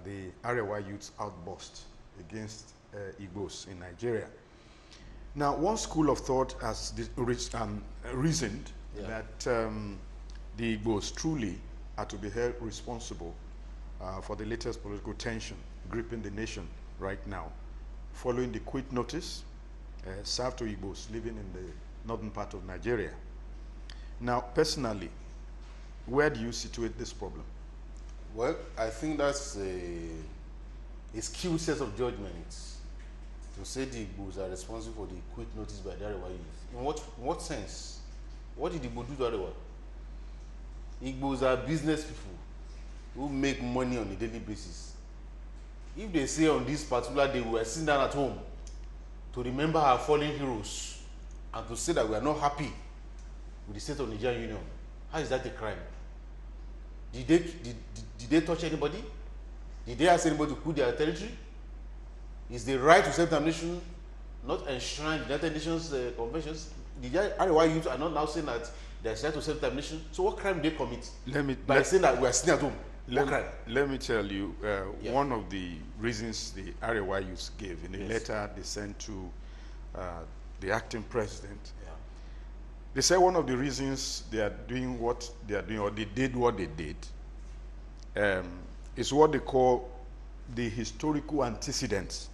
the Arewa youth's outburst against Igbos in Nigeria. Now, one school of thought has reasoned that the Igbos truly are to be held responsible for the latest political tension gripping the nation right now, following the quit notice served to Igbos living in the northern part of Nigeria. Now, personally, where do you situate this problem? Well, I think that's a skewed set of judgments to say the Igbos are responsible for the quit notice by the Arewa youth. In what sense? What did Igbo do to Arewa? Igbos are business people who make money on a daily basis. If they say on this particular day we are sitting down at home to remember our fallen heroes and to say that we are not happy with the state of Nigerian Union, how is that a crime? Did they touch anybody? Did they ask anybody to quit their territory? Is the right to self-determination not enshrined in the United Nations conventions? The Arewa youth are not now saying that there's right to self-determination. So what crime did they commit? By saying that we are sitting at home. Let me tell you, one of the reasons the Arewa youth gave in a letter they sent to the acting president, they said one of the reasons they are doing what they are doing, or they did what they did, is what they call the historical antecedents.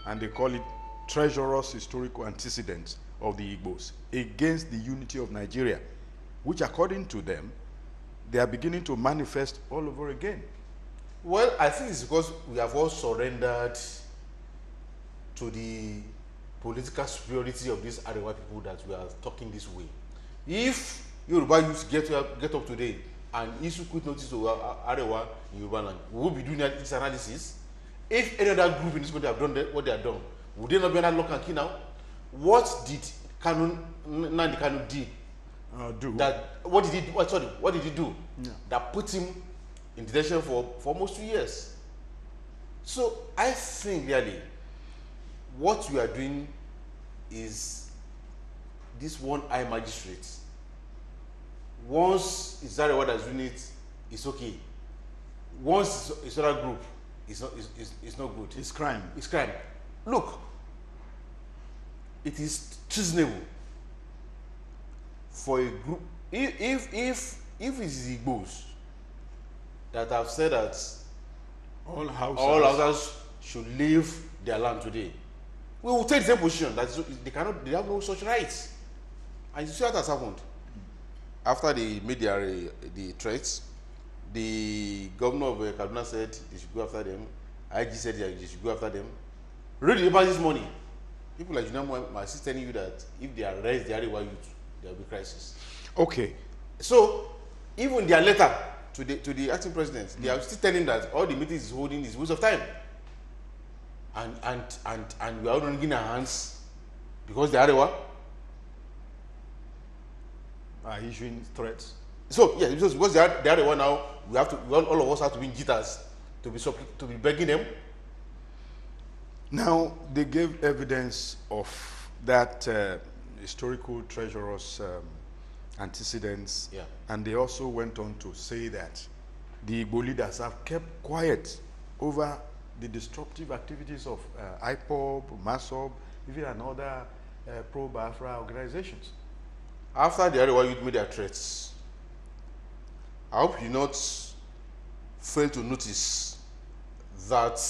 And they call it treacherous historical antecedents of the Igbos against the unity of Nigeria, which according to them, they are beginning to manifest all over again. Well, I think it's because we have all surrendered to the political superiority of these Arewa people that we are talking this way. If Yoruba youth get up today and issue quit notice to Arewa in Yoruba land, we will be doing this analysis. If any other group in this country have done what they have done, would they not be under lock and key now? What did Nandi Kanu do? What did he do? Sorry, what did he do? Yeah. That put him in detention for almost 2 years. So I think really what we are doing is this one-eye magistrate. Once it's Arewa that's doing it, it's okay. Once it's another group, it's not good. It's crime. It's crime. Look, it is treasonable for a group. If it's the Igbos that have said that all Hausas should leave their land today, we will take the same position that they have no such rights. And you see what has happened. After they made the threats, the governor of Kaduna said they should go after them. IG said they should go after them. Read about this morning. People like Junamo are still telling you that if they arrest the Arewa youth, there will be crisis. Okay. So even their letter to the acting president, they are still telling that all the meetings is holding is waste of time. And we are all wringing our hands because the Arewa are issuing threats. So yeah, because the Arewa now, all of us have to be in jitters to be begging them. Now they gave evidence of that historical treacherous antecedents, and they also went on to say that the Igbo leaders have kept quiet over the disruptive activities of IPOB, MASOB, even another pro-Biafra organizations. After the Arewa youth made their threats, I hope you not fail to notice that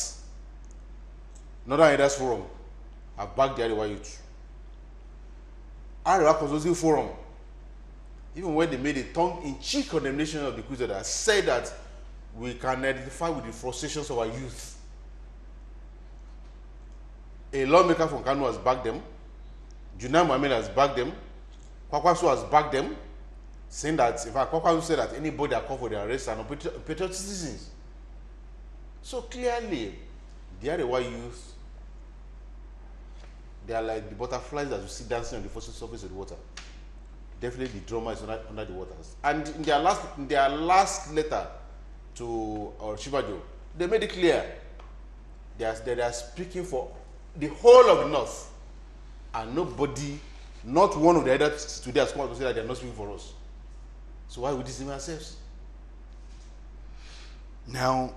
Northern Leaders Forum have backed the Arewa youth. Arewa Consulting Forum, even when they made a tongue-in-cheek condemnation of the Crusaders, said that we can identify with the frustrations of our youth. A lawmaker from Kano has backed them. Junai Mohammed has backed them. Kwakwaso has backed them, saying that, in fact, Kwakwaso said that anybody that called for their arrest are not patriotic citizens. So clearly, the Arewa youth, they are like the butterflies that you see dancing on the surface of the water. Definitely the drama is under the waters. And in their last letter to Shibajo, they made it clear they are speaking for the whole of the North. And nobody, not one of the others today has come out to say that they are not speaking for us. So why would we deceive ourselves? Now,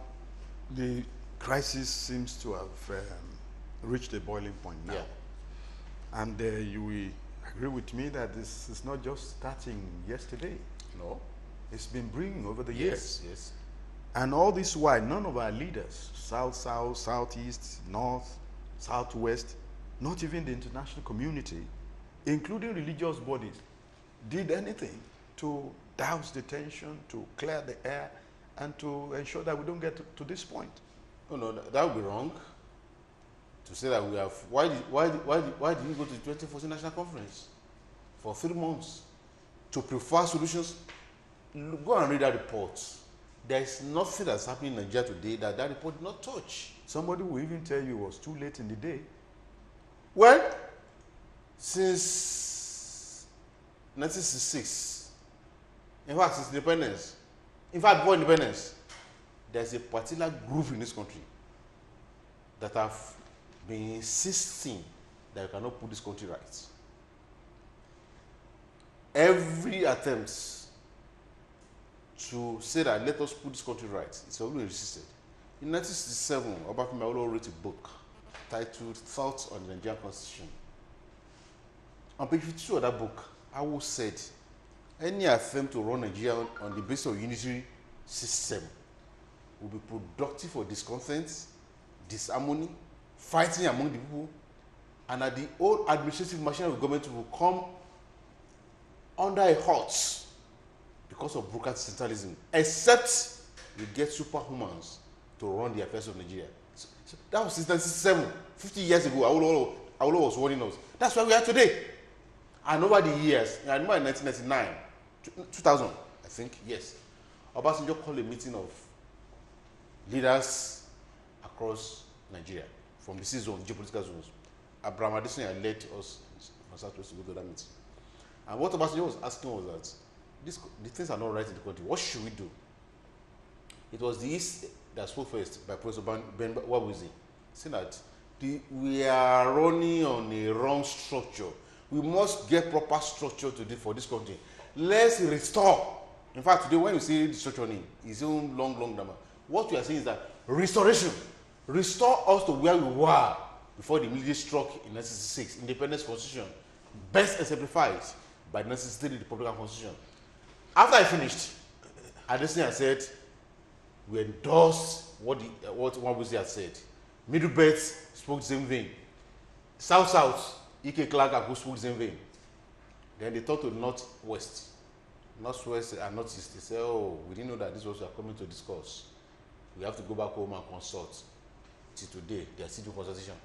The crisis seems to have reached a boiling point now. Yeah. And you will agree with me that this is not just starting yesterday. No. It's been brewing over the years. Yes. And all this while, none of our leaders, South, Southeast, North, Southwest, not even the international community, including religious bodies, did anything to douse the tension, to clear the air, and to ensure that we don't get to this point. No, that would be wrong. To say that we have, why did you go to the 2014 National Conference for 3 months to prefer solutions? Go and read that report. There is nothing that's happening in Nigeria today that report did not touch. Somebody will even tell you it was too late in the day. Well, since 1966, in fact, since independence, before independence, there's a particular group in this country that have been insisting that you cannot put this country right. Every attempt to say that let us put this country right, it's always resisted. In 1967, Obafemi Awolowo wrote a book titled Thoughts on the Nigerian Constitution. On page 52 of that book, Awo said, any attempt to run Nigeria on the basis of unitary system will be productive for discontent, disharmony, fighting among the people, and that the old administrative machinery of government will come under a halt because of bureaucratic centralism, except we get superhumans to run the affairs of Nigeria. So that was since 1967, 50 years ago. Awolowo was warning us. That's where we are today. And over the years, I remember in 1999, 2000, I think, yes, Obasanjo called a meeting of leaders across Nigeria from the zones, geopolitical zones. Abraham Adesanya led us from Southwest to go to that meeting. And what Obasanjo was asking was that the things are not right in the country. What should we do? It was the East that spoke first by Professor Ben Wabuzi, saying that we are running on a wrong structure. We must get proper structure for this country. Let's restore. In fact, today when you say restructuring, it's own long grammar. What we are saying is that restoration. Restore us to where we were before the military struck in 1966, independence constitution, best exemplified by the 1963 Republican Constitution. After I finished, Adesanya said, we endorsed what Wabuzi had said. Middle Belt spoke the same vein. South, Ike Clark spoke the same vein. Then they talked to Northwest and Northeast. They said, oh, we didn't know that this was we are coming to discuss. We have to go back home and consult. Till today, they are still doing consultation.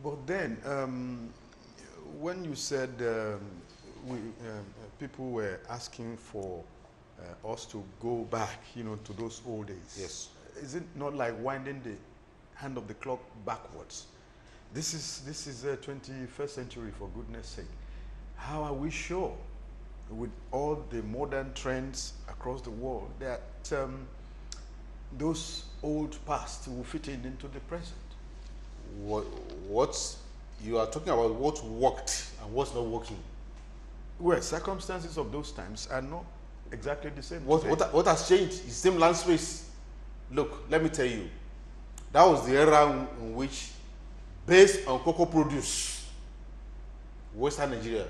But then, when you said people were asking for us to go back, to those old days. Yes. Is it not like winding the hand of the clock backwards? This is the 21st century, for goodness sake. How are we sure, with all the modern trends across the world, that those old past will fit into the present? What you are talking about, what worked and what's not working? Well, circumstances of those times are not exactly the same. What has changed? It's the same land space. Look, let me tell you, that was the era in which, based on cocoa produce, Western Nigeria,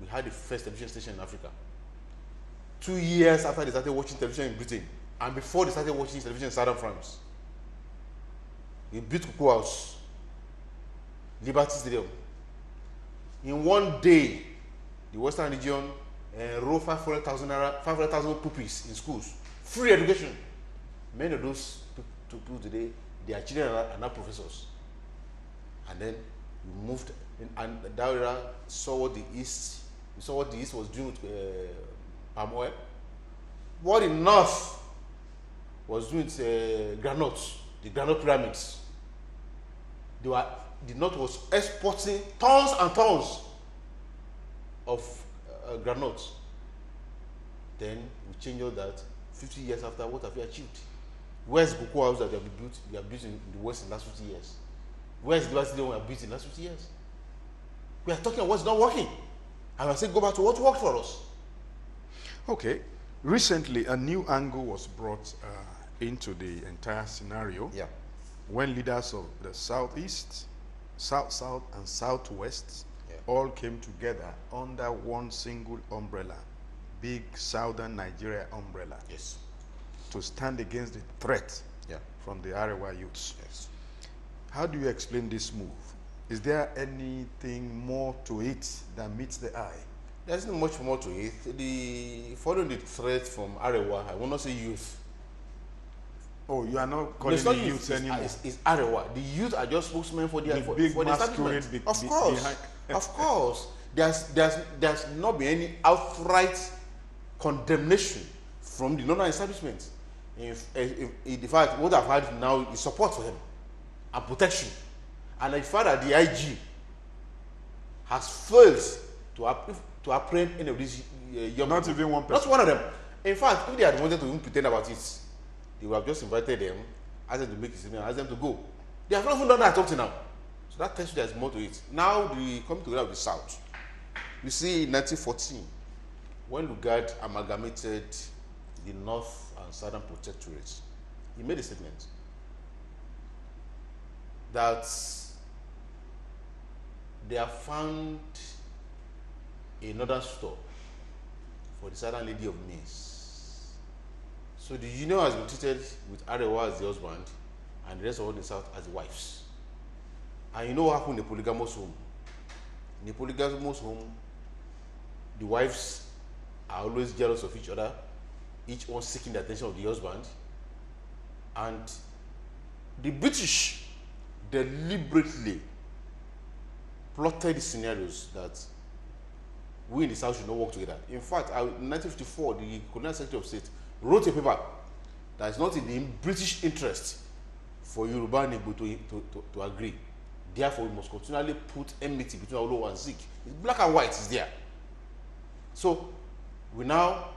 we had the first television station in Africa. 2 years after they started watching television in Britain, and before they started watching television in Southern France, we built Cocoa House, Liberty Stadium. In one day, the Western region enrolled 500,000 pupils in schools. Free education. Many of those people today, their children are now professors. And then we moved, and that era saw what the East was doing with palm oil. What the North was doing with granules, the granule pyramids. The North was exporting tons and tons of granules. Then we changed all that. 50 years after, what have we achieved? Where's the cocoa house that we have built in the West in the last 50 years? Where's the last day we have built in the last 50 years? We are talking about what's not working. And I say go back to what worked for us. Okay. Recently, a new angle was brought into the entire scenario, Yeah. when leaders of the Southeast, South, and Southwest Yeah. all came together under one single umbrella, big Southern Nigeria umbrella, Yes. to stand against the threat Yeah. from the Arewa youths. Yes. How do you explain this move? Is there anything more to it than meets the eye? There's not much more to it. Following the threat from Arewa, I will not say youth. Oh, you are not calling It's the not youths anymore. It's Arewa. The youth are just spokesmen for The for, big for the masquerade establishment. be- Of be- course. behind- Of course. There's not been any outright condemnation from the northern establishment. In fact, what I've had now is support for him and protection. And the fact that the IG has failed to apprehend any of these young Not people. even one person. Not one of them. In fact, if they had wanted to even pretend about it, they would have just invited them, asked them to make a statement, asked them to go. They have not even done that up to now. So that tells you there's more to it. Now, the coming together of the South. You see, in 1914, when Lugard amalgamated the North and Southern protectorates, he made a statement that they have found a northern store for the Southern Lady of Maize. So the union has been treated with Arewa as the husband and the rest of all the South as the wives. And you know what happened in a polygamous home? In a polygamous home, the wives are always jealous of each other, each one seeking the attention of the husband. And the British deliberately plotted scenarios that we in the South should not work together. In fact, in 1954, the Colonial Secretary of State wrote a paper that it's not in the British interest for Yoruba and Igbo to agree. Therefore, we must continually put enmity between Olo and Zik. It's black and white, it's there. So, we now,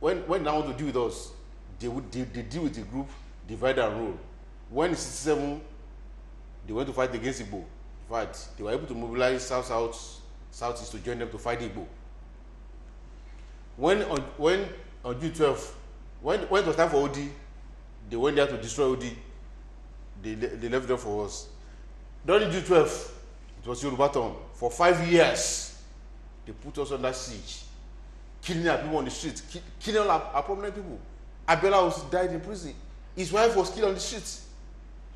when they want to deal with us, they deal with the group, divide and rule. When in 67, they went to fight against Igbo. In fact, they were able to mobilize Southeast to join them to fight Igbo. When on June 12, when it was time for OD, they went there to destroy OD. They left them for us. During June 12, it was Yoruba turn. For 5 years, they put us under siege, killing our people on the street, killing all our prominent people. Abiola died in prison. His wife was killed on the streets.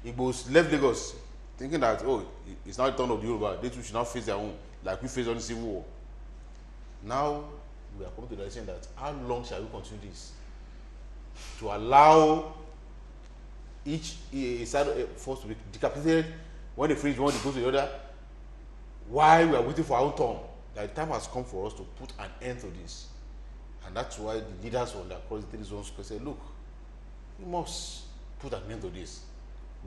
Igbos left Lagos, thinking that, oh, it's now the turn of the Yoruba. They too should now face their own, like we faced on the Civil War. Now, we are coming to the decision that how long shall we continue this? To allow each side force to be decapitated, when they finish one, they go to the other. Why we are waiting for our own turn? That the time has come for us to put an end to this. And that's why the leaders on the across the 3 zones say, look, we must put an end to this.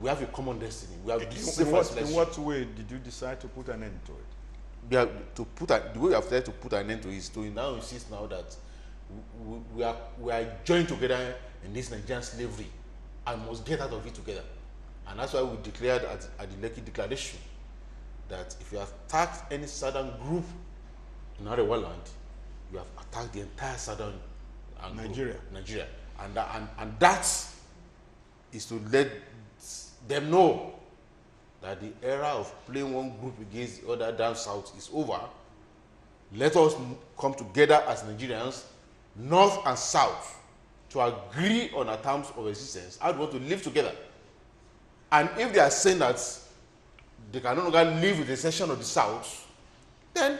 We have a common destiny. We have in what way did you decide to put an end to it? We have to put the way we have tried to put an end to it is to now insist now that we are joined together in this Nigerian slavery and must get out of it together. And that's why we declared at the Lekki Declaration that if you have attacked any southern group in Arewa land, you have attacked the entire southern Nigeria. And that is to let them know that the era of playing one group against the other down south is over. Let us come together as Nigerians, north and south, to agree on our terms of existence, how we want to live together. And if they are saying that they can no longer live with the section of the south, then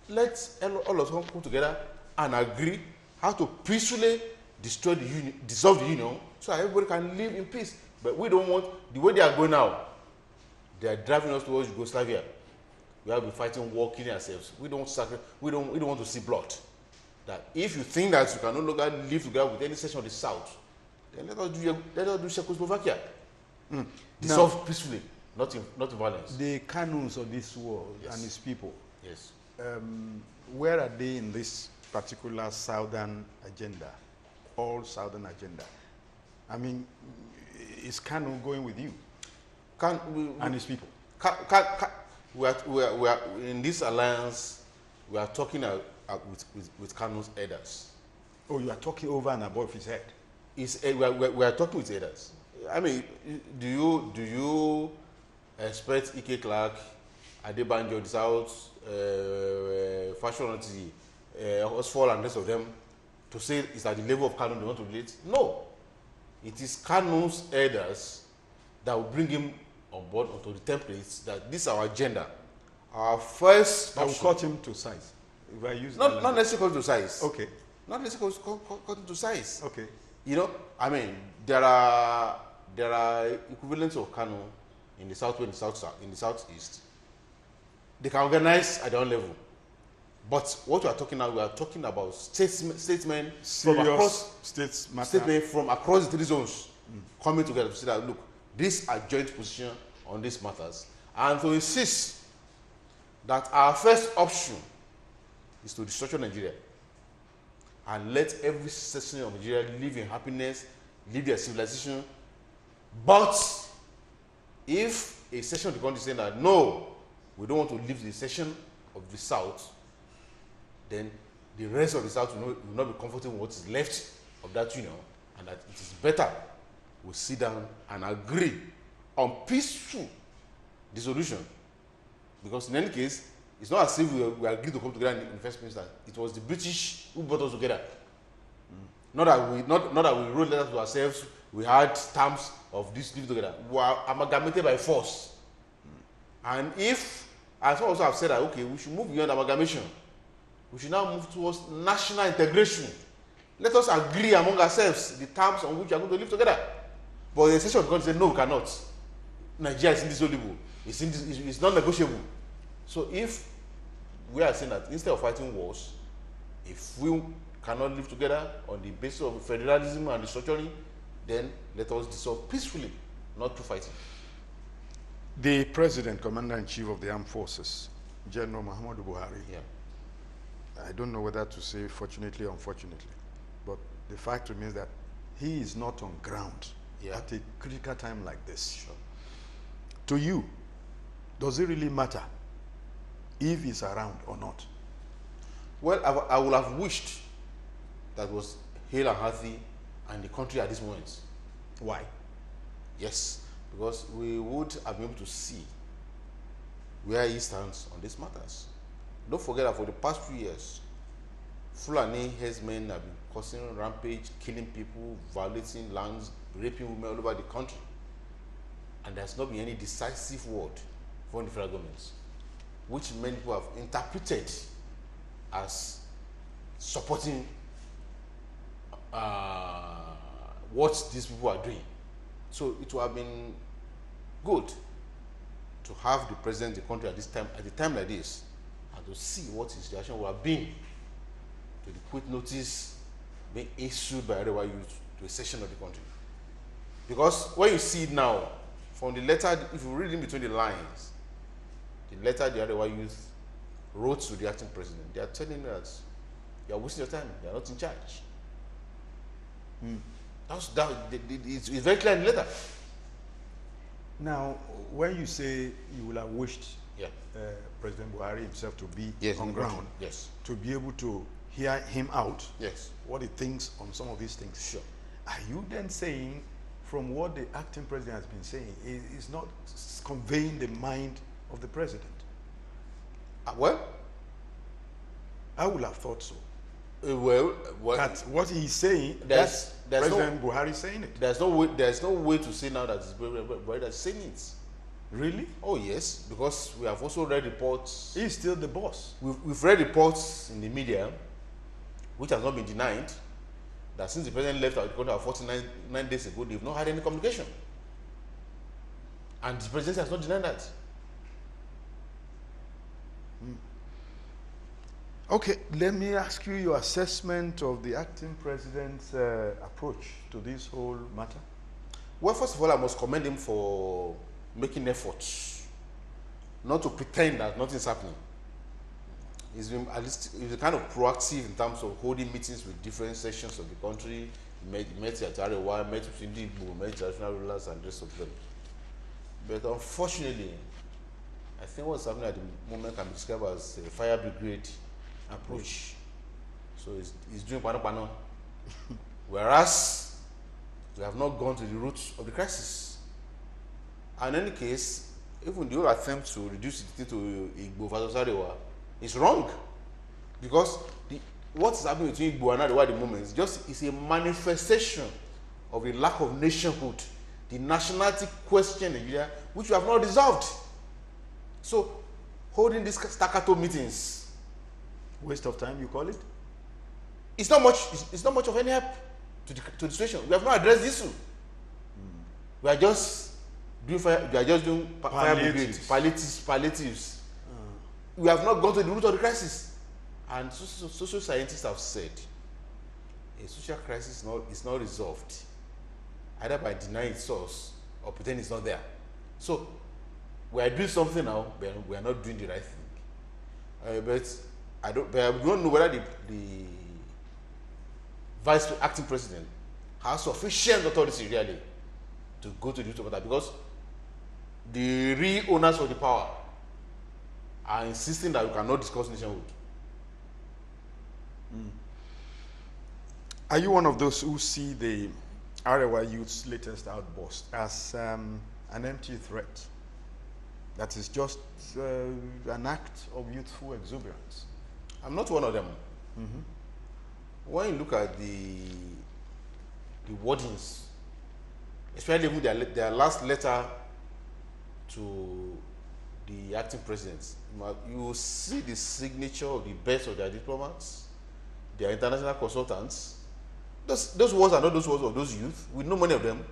let all of us come together and agree how to peacefully destroy the union, dissolve the union, so that everybody can live in peace. But we don't want, the way they are going now, they are driving us towards Yugoslavia. We have been fighting war, killing ourselves. We don't want to see blood. That if you think that you can no longer live together with any section of the south, then let us do Czechoslovakia. Dissolve peacefully, not in violence. The canons of this world and its people, Yes. where are they in this particular southern agenda, all southern agenda? I mean, is Kanu going with you and his people? We are in this alliance. We are talking with Kanu's elders. Oh, you are talking over and above his head. we are talking with elders. I mean, do you expect Ike Clark, Adebanjo, the South, Fashionati, Osfall, and the rest of them to say it's at the level of Kanu they want to relate? No. It is Kanu's elders that will bring him on board onto the templates that this is our agenda. Our first I will cut him to size. If I use not necessarily cut to size. Okay. Not necessarily cut to size. Okay. You know, I mean, there are equivalents of Kanu in the southwest, in the southeast. They can organize at their own level. But what we are talking now, we are talking about statesmen from across the 3 zones coming together to say that, look, these are joint position on these matters, and to insist that our first option is to restructure Nigeria and let every section of Nigeria live in happiness, live their civilization. But if a section of the country is saying that no, we don't want to leave the section of the south, then the rest of the south will not be comfortable with what is left of that union, and that it is better we sit down and agree on peaceful dissolution. Because in any case, it's not as if we agreed to come together in the first place. That it was the British who brought us together. Not that we wrote letters to ourselves. We had terms of this living together. We were amalgamated by force. And if, as I also have said that, okay, we should move beyond amalgamation. We should now move towards national integration. Let us agree among ourselves the terms on which we are going to live together. But the section of the country said, no, we cannot. Nigeria is indissoluble. It's not negotiable. So if we are saying that instead of fighting wars, if we cannot live together on the basis of federalism and restructuring, then let us dissolve peacefully, not through fighting. The President, Commander-in-Chief of the Armed Forces, General Muhammadu Buhari, I don't know whether to say fortunately or unfortunately, but the fact remains that he is not on ground at a critical time like this. Sure. To you, does it really matter if he's around or not? Well, I would have wished that was hale and healthy and the country at this moment. Why? Yes, because we would have been able to see where he stands on these matters. Don't forget that for the past few years, Fulani herdsmen have been causing rampage, killing people, violating lands, raping women all over the country. And there's not been any decisive word from the federal government, which many people have interpreted as supporting what these people are doing. So it would have been good to have the president of the country at this time, at a time like this, and to see what his reaction would have been to the quit notice being issued by Arewa youth to a section of the country. Because when you see it now, from the letter, if you read in between the lines, the letter the Arewa youth wrote to the acting president, they are telling him that you are wasting your time, you are not in charge. It's very clear in the letter. Now, when you say you will have wished Yeah. President Buhari himself to be Yes, on ground, yes, to be able to hear him out, yes, what he thinks on some of these things. sure. Are you then saying, from what the acting president has been saying, is not conveying the mind of the president? Well, I would have thought so. well, That what he's saying, there's President Buhari saying it. There's no way to say now that it's Buhari that's saying it. Really? Oh yes, because we have also read reports. He's still the boss. We've read reports in the media, which has not been denied, that since the president left our country 49 days ago, they've not had any communication. And the presidency has not denied that. Okay, let me ask you your assessment of the acting president's approach to this whole matter. Well, first of all, I must commend him for making efforts, not to pretend that nothing's happening. He's been at least kind of proactive in terms of holding meetings with different sections of the country. He met at Arewa, met with Igbo, met traditional rulers and the rest of them. But unfortunately, I think what's happening at the moment can be described as a fire brigade approach. So he's doing pano. Whereas We have not gone to the roots of the crisis. And in any case, even the whole attempt to reduce it to Igbo versus Arewa is wrong. Because what is happening between Igbo and Arewa at the moment is a manifestation of a lack of nationhood, the nationality question in Nigeria, which we have not resolved. So, holding these staccato meetings, waste of time, you call it? It's not much. It's not much of any help to the situation. We have not addressed the issue. We are just doing fire. We are just doing fire brigade, palliatives. We have not gone to the root of the crisis. And social scientists have said a social crisis is not resolved either by denying its source or pretending it's not there. So we are doing something now, but we are not doing the right thing. But I don't know whether the acting president has sufficient authority really to go to the root of that, because the real owners of the power are insisting that we cannot discuss nationhood. Are you one of those who see the Arewa youth's latest outburst as an empty threat? That is just an act of youthful exuberance? I'm not one of them. When you look at the wordings, especially even their last letter to the acting president, you see the signature of the best of their diplomats, their international consultants. Those words are not those words of those youth. We know many of them.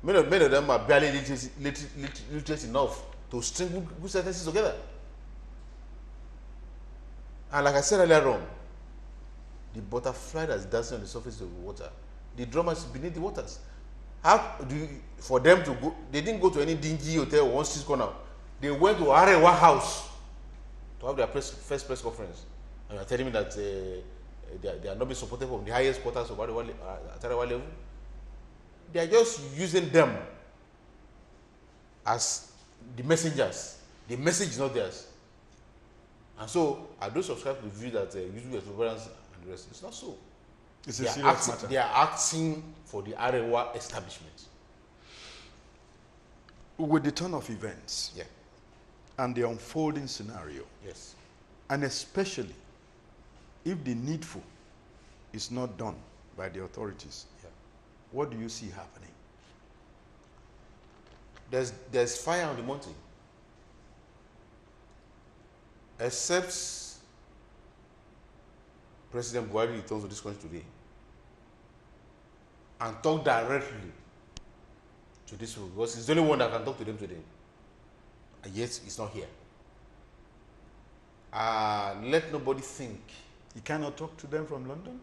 Many of them are barely literate enough to string good sentences together. And like I said earlier on, the butterfly that's dancing on the surface of the water, the drummer is beneath the waters. How do you, for them to go? They didn't go to any dingy hotel or one street corner. They went to Arewa house to have their first press conference. And you're telling me that they are not being supported from the highest quarters of Arewa level? They are just using them as the messengers. The message is not theirs. And so, I don't subscribe to the view that usual exuberance and the rest. It's not so. It's a serious matter. They are acting for the Arewa establishment. With the turn of events, yeah, and the unfolding scenario, yes, and especially if the needful is not done by the authorities, yeah, what do you see happening? There's fire on the mountain. Except President Buhari returns to this country today and talk directly to these people, because he's the only one that can talk to them today, and yet he's not here. Let nobody think. You cannot talk to them from London?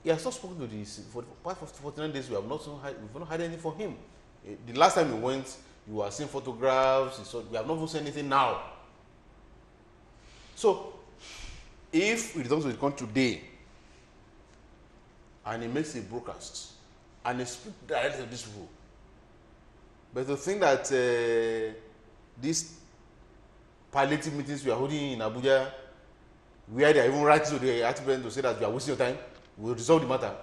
He has not spoken to this for the past 49 days. We've not had anything from him. The last time he went, you were seeing photographs. We have not seen anything now. So, if he returns to the country today and he makes a broadcast and he speaks directly to these people, but to think that these palliative meetings we are holding in Abuja, where they are even writing to the acting president to say that you are wasting your time, we will resolve the matter.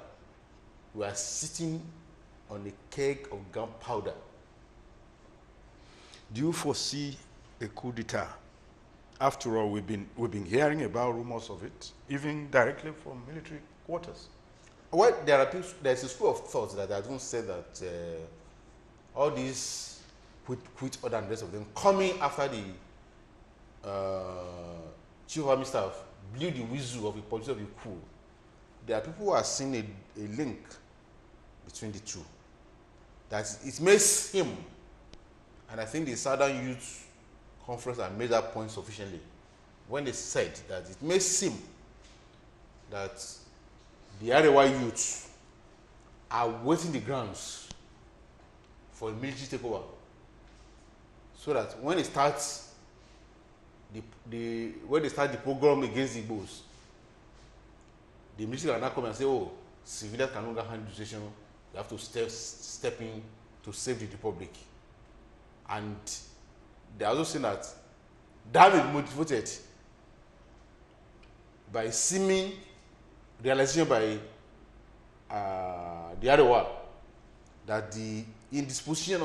We are sitting on a keg of gunpowder. Do you foresee a coup d'etat? After all, we've been hearing about rumors of it, even directly from military quarters. Well, there's a school of thought that I don't say that all these quit order and the rest of them coming after the chief of army staff blew the whistle of a policy of a coup. There are people who are seeing a link between the two. That it may seem, and I think the Southern Youth Conference had made that point sufficiently when they said that it may seem that the Arewa youth are waiting the grounds for a military takeover, so that when it starts when they start the program against the Igbos, the military can now come and say, "Oh, civilians can no longer handle the situation. We have to step in to save the republic." And they are also saying that will be motivated by seeming realization by the Arewa that the indisposition